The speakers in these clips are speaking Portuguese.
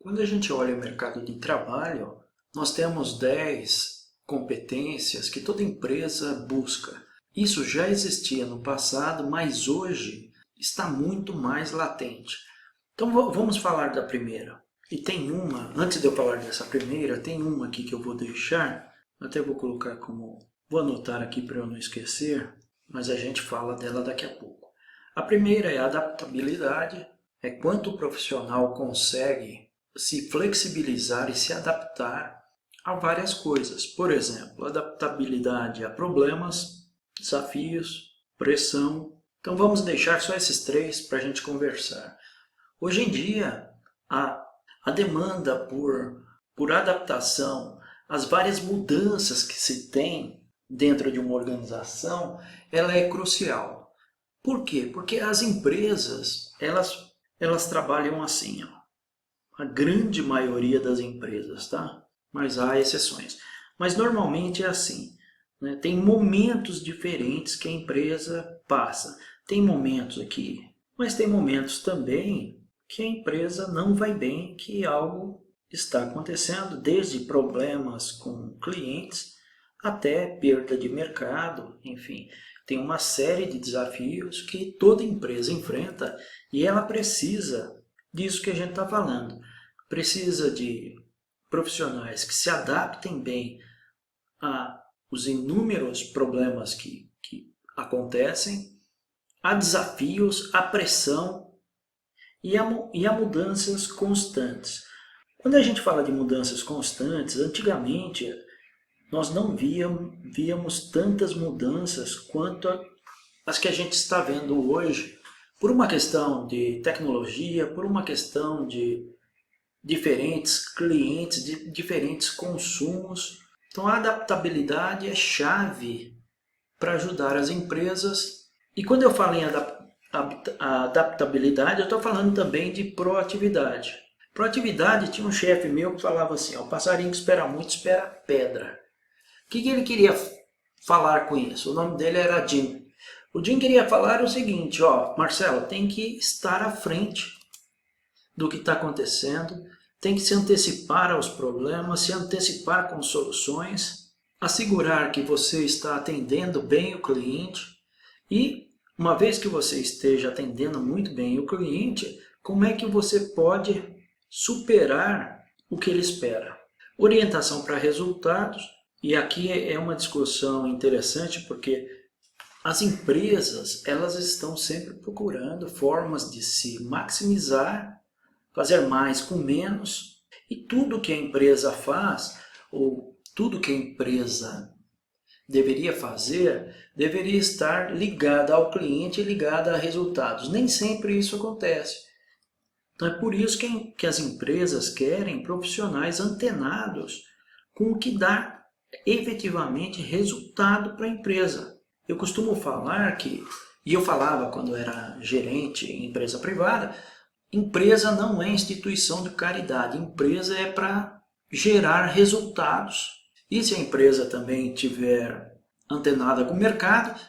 Quando a gente olha o mercado de trabalho, nós temos 10 competências que toda empresa busca. Isso já existia no passado, mas hoje está muito mais latente. Então vamos falar da primeira. E tem uma, antes de eu falar dessa primeira, tem uma aqui que eu vou deixar, até vou colocar como, vou anotar aqui para eu não esquecer, mas a gente fala dela daqui a pouco. A primeira é a adaptabilidade, é quanto o profissional consegue se flexibilizar e se adaptar a várias coisas. Por exemplo, adaptabilidade a problemas, desafios, pressão. Então vamos deixar só esses três para a gente conversar. Hoje em dia, a demanda por adaptação às várias mudanças que se tem dentro de uma organização, ela é crucial. Por quê? Porque as empresas, elas trabalham assim, ó. A grande maioria das empresas, tá? Mas há exceções. Mas normalmente é assim, né? Tem momentos diferentes que a empresa passa. Tem momentos aqui, mas tem momentos também que a empresa não vai bem, que algo está acontecendo, desde problemas com clientes até perda de mercado, enfim. Tem uma série de desafios que toda empresa enfrenta e ela precisa disso que a gente está falando. Precisa de profissionais que se adaptem bem aos inúmeros problemas que acontecem, a desafios, a pressão e a mudanças constantes. Quando a gente fala de mudanças constantes, antigamente nós não víamos tantas mudanças quanto as que a gente está vendo hoje, por uma questão de tecnologia, por uma questão de diferentes clientes, de diferentes consumos. Então a adaptabilidade é chave para ajudar as empresas. E quando eu falo em adaptabilidade, eu estou falando também de proatividade. Proatividade, tinha um chefe meu que falava assim, ó, o passarinho que espera muito, espera pedra. O que ele queria falar com isso? O nome dele era Jim. O Jim queria falar o seguinte, ó, Marcelo, tem que estar à frente do que está acontecendo, tem que se antecipar aos problemas, se antecipar com soluções, assegurar que você está atendendo bem o cliente e, uma vez que você esteja atendendo muito bem o cliente, como é que você pode superar o que ele espera. Orientação para resultados, e aqui é uma discussão interessante porque as empresas elas estão sempre procurando formas de se maximizar, fazer mais com menos, e tudo que a empresa faz, ou tudo que a empresa deveria fazer, deveria estar ligada ao cliente e ligada a resultados. Nem sempre isso acontece. Então é por isso que as empresas querem profissionais antenados com o que dá efetivamente resultado para a empresa. Eu costumo falar que, e eu falava quando era gerente em empresa privada, empresa não é instituição de caridade, empresa é para gerar resultados. E se a empresa também tiver antenada com o mercado,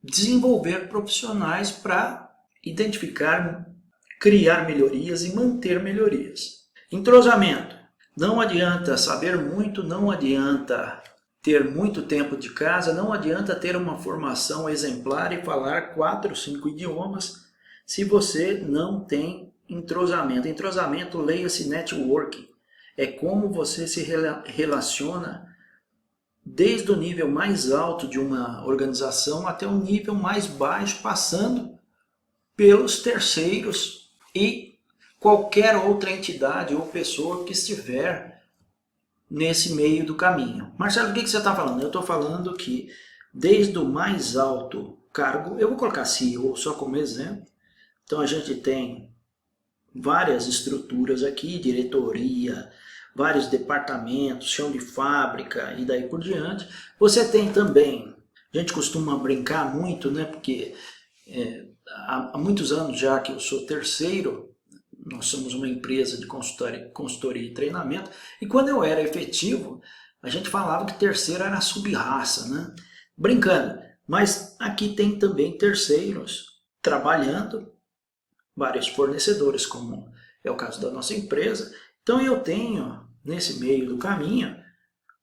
desenvolver profissionais para identificar, criar melhorias e manter melhorias. Entrosamento. Não adianta saber muito, não adianta ter muito tempo de casa, não adianta ter uma formação exemplar e falar 4 ou 5 idiomas se você não tem entrosamento. Entrosamento, leia-se networking. É como você se relaciona desde o nível mais alto de uma organização até o nível mais baixo, passando pelos terceiros e qualquer outra entidade ou pessoa que estiver nesse meio do caminho. Marcelo, o que você está falando? Eu estou falando que desde o mais alto cargo, eu vou colocar CEO só como exemplo, então a gente tem várias estruturas aqui, diretoria, vários departamentos, chão de fábrica e daí por diante. Você tem também, a gente costuma brincar muito, né, porque há muitos anos já que eu sou terceiro, nós somos uma empresa de consultoria e treinamento, e quando eu era efetivo, a gente falava que terceiro era sub-raça, né? Brincando, mas aqui tem também terceiros trabalhando, vários fornecedores, como é o caso da nossa empresa, Então eu tenho, nesse meio do caminho,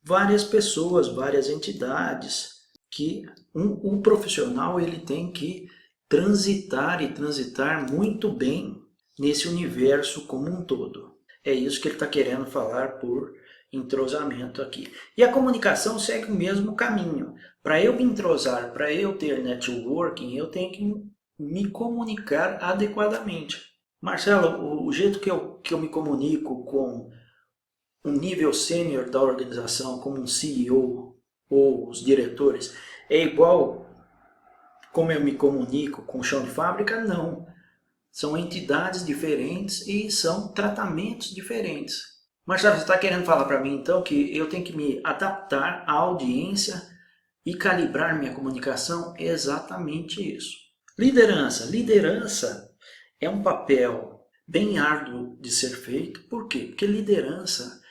várias pessoas, várias entidades que um profissional ele tem que transitar e transitar muito bem nesse universo como um todo. É isso que ele está querendo falar por entrosamento aqui. E a comunicação segue o mesmo caminho. Para eu me entrosar, para eu ter networking, eu tenho que me comunicar adequadamente. Marcelo, o jeito que eu me comunico com um nível sênior da organização, como um CEO ou os diretores, é igual como eu me comunico com o chão de fábrica? Não. São entidades diferentes e são tratamentos diferentes. Marcelo, você está querendo falar para mim então que eu tenho que me adaptar à audiência e calibrar minha comunicação? É exatamente isso. Liderança. Liderança é um papel bem árduo de ser feito. Por quê? Porque liderança,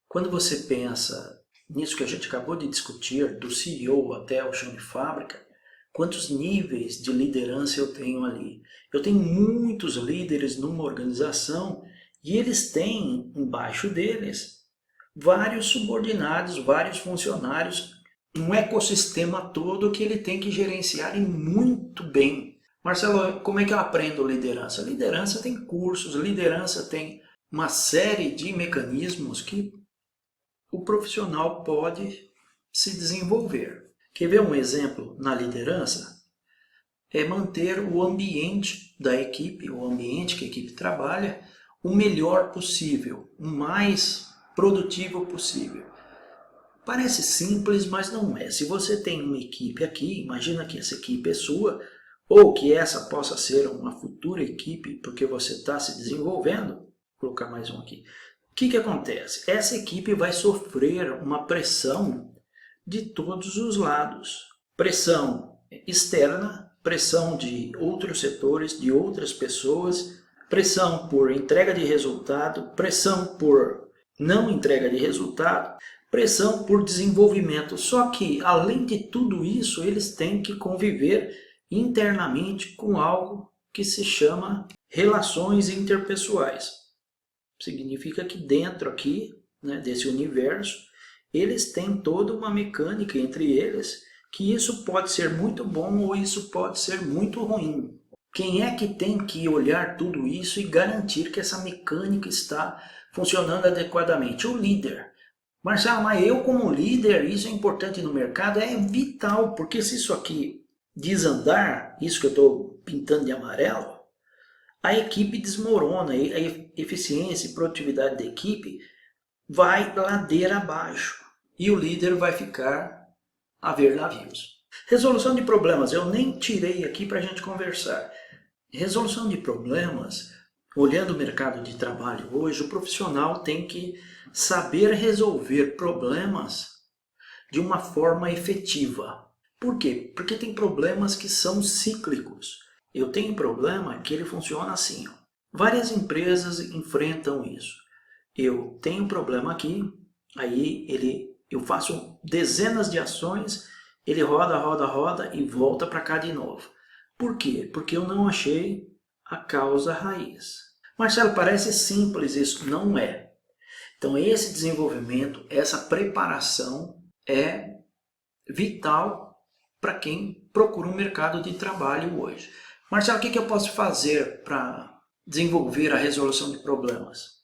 quando você pensa nisso que a gente acabou de discutir, do CEO até o chão de fábrica, quantos níveis de liderança eu tenho ali? Eu tenho muitos líderes numa organização e eles têm embaixo deles vários subordinados, vários funcionários, um ecossistema todo que ele tem que gerenciar e muito bem. Marcelo, como é que eu aprendo liderança? Liderança tem cursos, liderança tem uma série de mecanismos que o profissional pode se desenvolver. Quer ver um exemplo na liderança? É manter o ambiente da equipe, o ambiente que a equipe trabalha, o melhor possível, o mais produtivo possível. Parece simples, mas não é. Se você tem uma equipe aqui, imagina que essa equipe é sua, ou que essa possa ser uma futura equipe, porque você está se desenvolvendo. Vou colocar mais um aqui. O que acontece? Essa equipe vai sofrer uma pressão de todos os lados. Pressão externa, pressão de outros setores, de outras pessoas, pressão por entrega de resultado, pressão por não entrega de resultado, pressão por desenvolvimento. Só que, além de tudo isso, eles têm que conviver internamente com algo que se chama relações interpessoais. Significa que dentro aqui, né, desse universo, eles têm toda uma mecânica entre eles, que isso pode ser muito bom ou isso pode ser muito ruim. Quem é que tem que olhar tudo isso e garantir que essa mecânica está funcionando adequadamente? O líder. Marcelo, mas eu como líder, isso é importante no mercado? É vital, porque se isso aqui desandar, isso que eu estou pintando de amarelo, a equipe desmorona, a eficiência e produtividade da equipe vai ladeira abaixo e o líder vai ficar a ver navios. Resolução de problemas, eu nem tirei aqui para a gente conversar. Resolução de problemas, olhando o mercado de trabalho hoje, o profissional tem que saber resolver problemas de uma forma efetiva. Por quê? Porque tem problemas que são cíclicos. Eu tenho um problema que ele funciona assim. Ó. Várias empresas enfrentam isso. Eu tenho um problema aqui, aí eu faço dezenas de ações, ele roda, roda, roda e volta para cá de novo. Por quê? Porque eu não achei a causa raiz. Marcelo, parece simples isso, não é. Então esse desenvolvimento, essa preparação é vital para quem procura um mercado de trabalho hoje. Marcelo, o que eu posso fazer para desenvolver a resolução de problemas?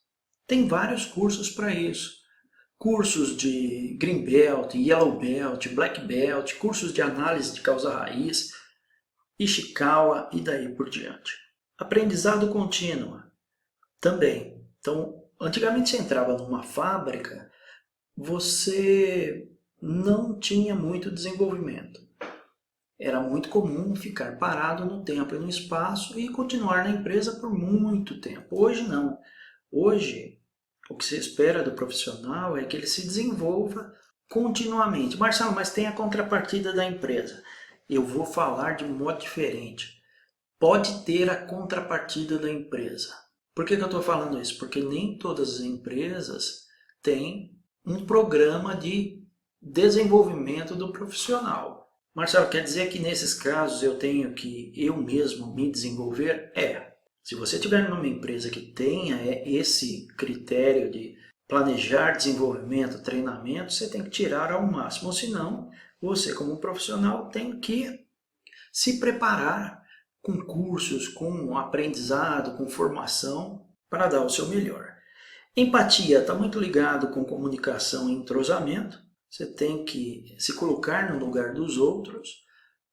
Tem vários cursos para isso. Cursos de Green Belt, Yellow Belt, Black Belt, cursos de análise de causa raiz, Ishikawa e daí por diante. Aprendizado contínuo também. Então, antigamente você entrava numa fábrica, você não tinha muito desenvolvimento. Era muito comum ficar parado no tempo e no espaço e continuar na empresa por muito tempo. Hoje não. Hoje, o que se espera do profissional é que ele se desenvolva continuamente. Marcelo, mas tem a contrapartida da empresa. Eu vou falar de um modo diferente. Pode ter a contrapartida da empresa. Por que eu estou falando isso? Porque nem todas as empresas têm um programa de desenvolvimento do profissional. Marcelo, quer dizer que nesses casos eu tenho que eu mesmo me desenvolver? É. Se você estiver numa empresa que tenha esse critério de planejar desenvolvimento, treinamento, você tem que tirar ao máximo, senão você como profissional tem que se preparar com cursos, com aprendizado, com formação para dar o seu melhor. Empatia está muito ligado com comunicação e entrosamento. Você tem que se colocar no lugar dos outros.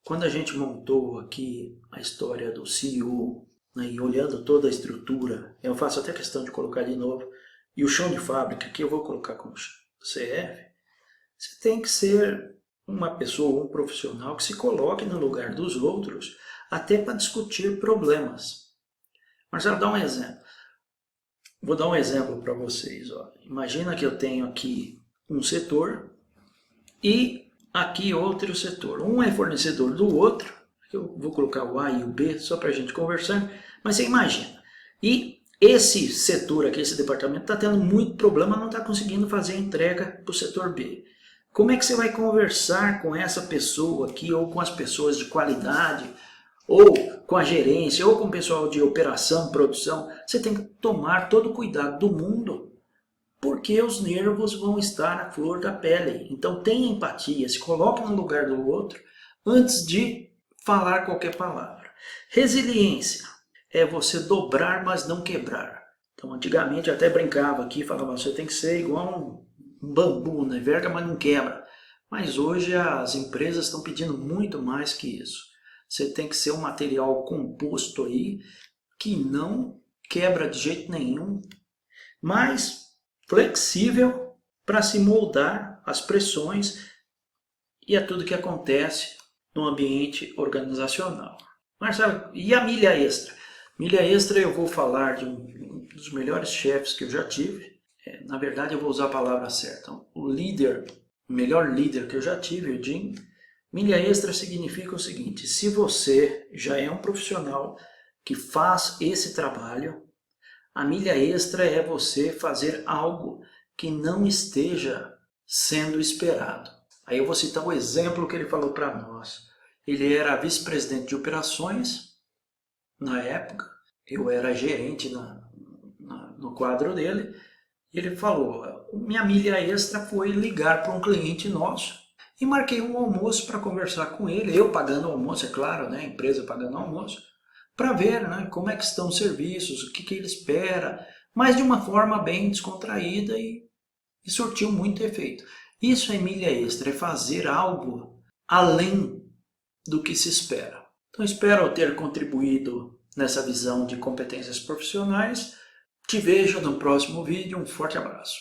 Quando a gente montou aqui a história do CEO, né, e olhando toda a estrutura, eu faço até questão de colocar de novo, e o chão de fábrica, que eu vou colocar como CF, você tem que ser uma pessoa, um profissional que se coloque no lugar dos outros, até para discutir problemas. Marcelo, dá um exemplo. Vou dar um exemplo para vocês. Ó. Imagina que eu tenho aqui um setor e aqui outro setor. Um é fornecedor do outro. Eu vou colocar o A e o B só para a gente conversar. Mas você imagina. E esse setor aqui, esse departamento, está tendo muito problema, não está conseguindo fazer a entrega para o setor B. Como é que você vai conversar com essa pessoa aqui, ou com as pessoas de qualidade, ou com a gerência, ou com o pessoal de operação, produção? Você tem que tomar todo o cuidado do mundo, porque os nervos vão estar à flor da pele. Então tenha empatia, se coloque no lugar do outro antes de falar qualquer palavra. Resiliência é você dobrar, mas não quebrar. Então antigamente eu até brincava aqui, falava, você tem que ser igual um bambu, né? Verga, mas não quebra. Mas hoje as empresas estão pedindo muito mais que isso. Você tem que ser um material composto aí, que não quebra de jeito nenhum, mas flexível para se moldar às pressões e a tudo que acontece no ambiente organizacional. Marcelo, e a milha extra? Milha extra eu vou falar de um dos melhores chefes que eu já tive. Na verdade eu vou usar a palavra certa. O melhor líder que eu já tive, o Jim. Milha extra significa o seguinte: se você já é um profissional que faz esse trabalho, a milha extra é você fazer algo que não esteja sendo esperado. Aí eu vou citar o exemplo que ele falou para nós. Ele era vice-presidente de operações na época, eu era gerente no quadro dele, e ele falou, minha milha extra foi ligar para um cliente nosso, e marquei um almoço para conversar com ele, eu pagando o almoço, é claro, né, a empresa pagando o almoço, para ver, né, como é que estão os serviços, o que ele espera, mas de uma forma bem descontraída e surtiu muito efeito. Isso é milha extra, é fazer algo além do que se espera. Então espero ter contribuído nessa visão de competências profissionais. Te vejo no próximo vídeo, um forte abraço.